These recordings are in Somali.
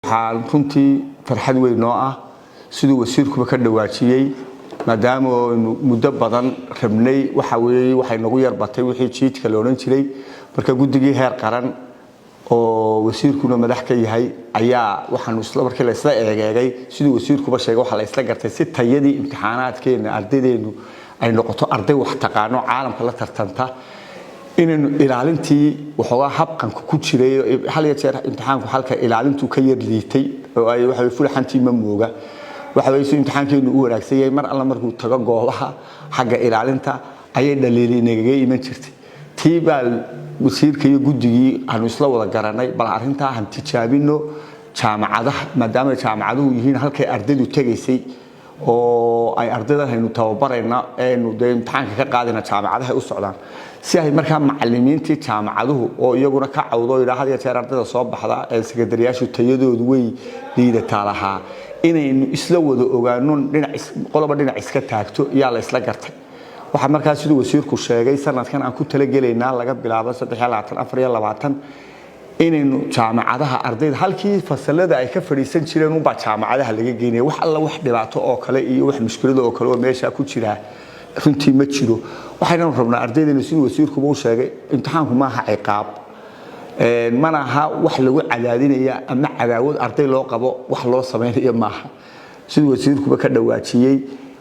waxaan runtii farxad weyn noo ah sidoo wasiirkuba ka dhawaajiyay maadaama muddo badan rabnay waxay nagu yarbatay wixii jiidka la oran jiray marka guddigii heer qaran oo wasiirkuna madax ka yahay ayaa waxaan isla markii la isla eegay sidoo wasiirkuba sheegay waxa la isla gartay si tayadii imtixaanaadkeena ardaydeenu ay noqoto arday wax taqaano caalamka la tartanta inaynu ilaalintii waxoogaa habqanka ku jiray hal iyo jeer imtixaanku halka ilaalintu ka yar liitay oo ay waxa fulaxantii ma mooga waxa way soo imtixaankeenu u wanaagsan yahay mar alla markuu tago goobaha xagga ilaalinta ayay dhaliilinaga iman jirtay tiibal wasiirka iyo guddigii aanu isla wada garanay bal arinta han tijaabino jaamacadaha maadaama jaamacaduhu yihiin halkay ardaydu tagaysay oo ay ardayda haynu tababarayna aynu imtixaanka ka qaadina jaamacadaha u socdaan si ay markaa macallimiintii jaamacaduhu oo iyaguna ka cawdo ilaa jeer ardayda soo baxda ee sekretariyaashu tayadoodu way liidataa lahaa inaynu isla wada ogaano qoloba dhinac iska taagto yaa la isla gartay waxa markaa sidoo wasiirku sheegay sanadkan aan ku tala galeynaa laga bilaabo 324 inaynu jaamacadaha ardayda halkii fasalada ay ka fadhiisan jireen u baa jaamacadaha laga geeyay wax alla wax dhibaato oo kale iyo wax mushkilad oo kale oo meesha ku jira runtii ma jiro waxaynu rabnaa ardaydeena sidoo wasiirku uu sheegay imtixaanku ma aha ciqaab manaha wax lagu cadaadinaya ama cadaawad arday loo qabo wax loo sameeyo maaha sidoo wasiirku ka dhawaajiyay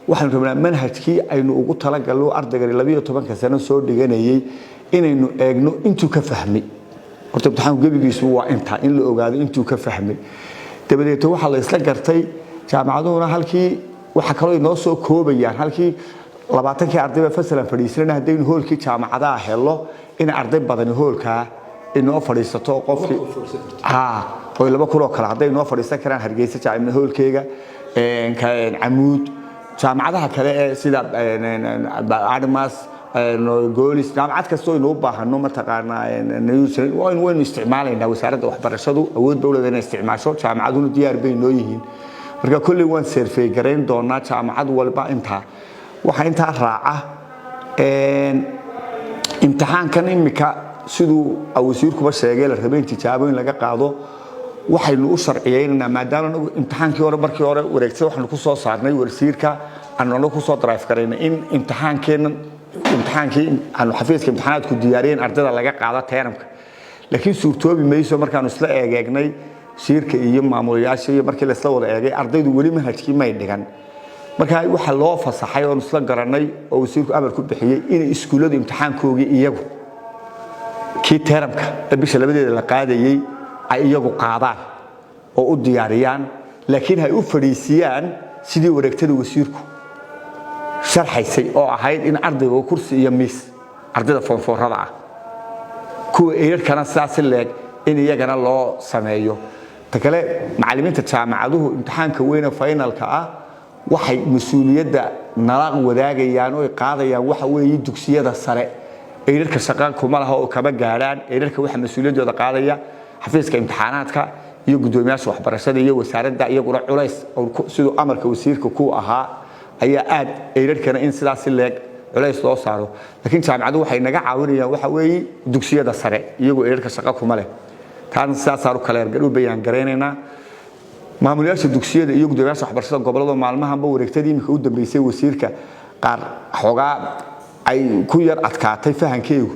waxaan rabnaa manhajkii aynu ugu tala galno ardayga 12 sano soo dhiganayay inaynu eegno intuu ka fahmay horta imtixaanku gabigiisu waa inta in la ogaado intuu ka fahmay dabadeed waxa la isla gartay jaamacaduhuna halkii waxa kale inoo soo koobayaan halkii 20 arday fasalan fadhiisanayna hadaynu hoolkii jaamacadaha helo in arday badan hoolka inoo fadhiisato qofkii oo laba kulo kala haday inoo fadhiisan karaan Hargeysa jaamacada hoolkeega Amuud jaamacadaha kale ee sida Admas goolis jaamacad kasto inuu baahano ma taqaana waynu isticmaalayna wasaaradda waxbarashadu awood dawladda inay isticmaasho jaamacaduna diyaar bay noo yihiin marka kulli waan survey gareyn doonaa jaamacad walba inta waxa inta raaca imtixaankan imika sidoo wasiirkuba sheegay la rabay tijaabooyin laga qaado waxaynu u sharciyeynaa maadaama imtixaankii hore markii hore wareegtay waxaan ku soo saarnay wasiirka annana ku soo drive gareynaa in imtixaankii aanu xafiiska imtixaanaadku diyaariyeen ardayda laga qaado teeramka laakiin suurtoobi mayso markaan isla eegnay shirka iyo maamulayaasha iyo markii la isla wada eegay ardaydu wali manhajkii may dhigan marka waxa loo fasaxay oo isla garanay oo wasiirku amar ku bixiyay in iskuulada imtixaankoogii iyagu kii teeramka bisha labadeeda la qaadayay ay iyagu qaadaan oo u diyaariyaan laakiin hay u fadhiisiyaan sidii wareegtada wasiirku sharxaysay oo ahayd in ardaygu kursi iyo miis ardayda foorfoorada ah kuwa eerkana saas leeg in iyagana loo sameeyo takale macallimiinta jaamacaduhu imtixaanka weyn finalka ah waxay mas'uuliyadda nala wadaagayaan oo qaadayaan waxa weeye dugsiyada sare eerka shaqo kuma laha oo kaba gaaraan eerka waxa mas'uuliyadooda qaadaya xafiiska imtixaanaadka iyo gudoomiyaasha waxbarashada iyo wasaaradda iyaguna culays oo sidoo amarka wasiirka ku ahaa ayaa aad eerkana in sidaas leeg culays loo saaro laakiin jaamacadu waxay naga caawinayaan waxa weeye dugsiyada sare iyagoo eerka shaqo kuma leh taan sidaas aru kala ergal u bayaan gareynayna maamulayaasha dugsiyada iyo gudoomiyaasha waxbarashada gobolada maalmahanba wareegtadii imika u dambeysay wasiirka qaar xogaa ay ku yar adkaatay fahankeedu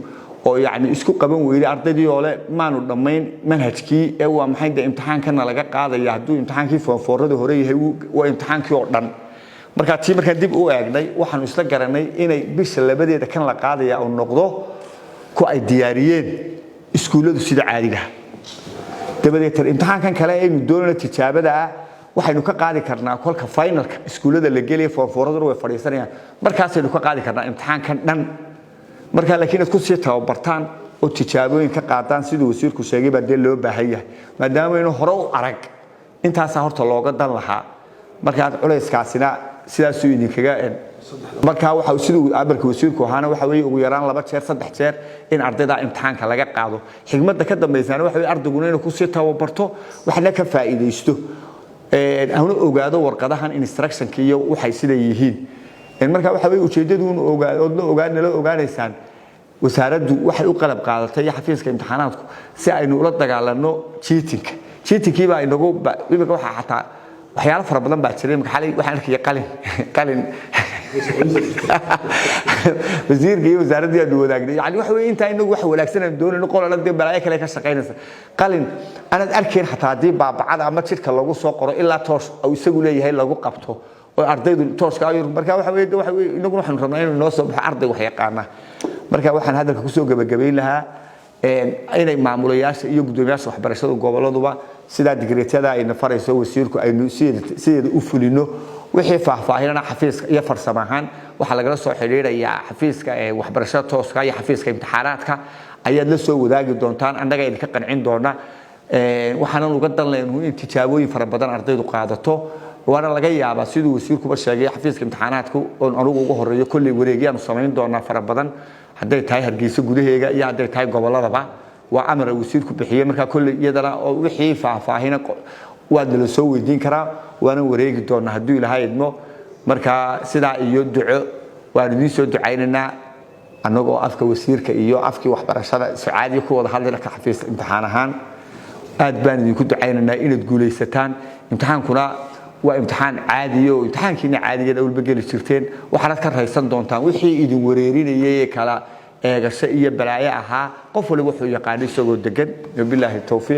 oo yaani isku qaban weeyay ardaydii oo leh maanu dhameyn manhajkii ee waa maxay imtixaankana laga qaadaya haduu imtixaankii foorfoorada hore yahay waa imtixaankii oo dhan markaan dib u eegnay waxaan isla garanay inay bisha labadeeda kan la qaadaya oo noqdo ku ay diyaariyeen iskuuladu sida caadiga dabadeed imtixaankan kale aynu doonayno tijaabada waxaynu ka qaadi karnaa kolka finalka iskuulada la geliyo foorfoorada way fadhiisanayaan markaasaynu ka qaadi karnaa imtixaankan dhan marka laakiin isku sii tababartaan oo tijaabooyin ka qaadaan sidoo wasiirku sheegay baa loo baahan yahay maadaama inuu hore u arag intaas horta looga dan lahaa marka culayskaasina sidaas uu idinkaga marka waxa sidoo amarka wasiirku ahaana waxa weeye ugu yaraan 2 jeer 3 jeer in ardayda imtixaanka laga qaado xigmadda ka dambeysana waxa weeye ardaygu inuu ku sii tababarto waxna ka faa'iideysto aanu ogaado warqadahan instruction-ka iyo waxay sida yihiin marka waxa weeye ujeedadu inuu ogaanaysaan wasaaraddu waxay u qalab qaadatay xafiiska imtixaanaadku si aynu ula dagaalano cheating jiitikii baa inagu imika waxa xataa waxyaalo fara badan baa jiray imika xalay waxaan arkay qalin wasiirka iyo wasaaradda aad wadaagday yani waxa weey inta inagu wax wanaagsan doonayno qolada balaayo kale ka shaqeynaysa qalin anad arkeen xataa hadii baabacada ama jidka lagu soo qoro ilaa toos oo isagu leeyahay lagu qabto oo ardaydu tooska ay marka waxa weey inagu waxaan rabnaa inuu noo soo baxo arday wax yaqaana marka waxaan hadalka ku soo gabagabeyn lahaa inay maamulayaasha iyo gudoomiyaasha waxbarashada goboladuba sida digreetada ay nafarayso wasiirku aynu sideeda u fulino wixii faahfaahinana xafiiska iyo farsamahan waxa laga soo xiriiraya xafiiska waxbarashada tooska iyo xafiiska imtixaanaadka ayaad la soo wadaagi doontaan annaga idin ka qancin doona waxaan uga dalnayno in tijaabooyin fara badan ardaydu qaadato waana laga yaabaa sidoo wasiirku sheegay xafiiska imtixaanaadku oo anigu ugu horeeyo kulli wareegiyaan samayn doona fara badan haday tahay Hargeysa gudaheega iyo haday tahay goboladaba waa amar wasiirku bixiyay marka kulli iyadana oo wixii faahfaahina waa la soo weydiin karaa waana wareegi doona hadii ilaahay idmo marka sida iyo duco waan idin soo ducaynaa anagoo afka wasiirka iyo afkii waxbarashada saacadiyo ku wada hadlay ka xafiiska imtixaan ahaan aad baan idinku ducaynaa inaad guuleysataan imtixaankuna waa imtixaan caadi oo imtixaankiina caadiga awalba gali jirteen waxaad ka raysan doontaan wixii idin wareerinayay kala eegasho iyo balaayo ahaa qof waliba wuxuu yaqaan isagoo degan billahi tawfiiq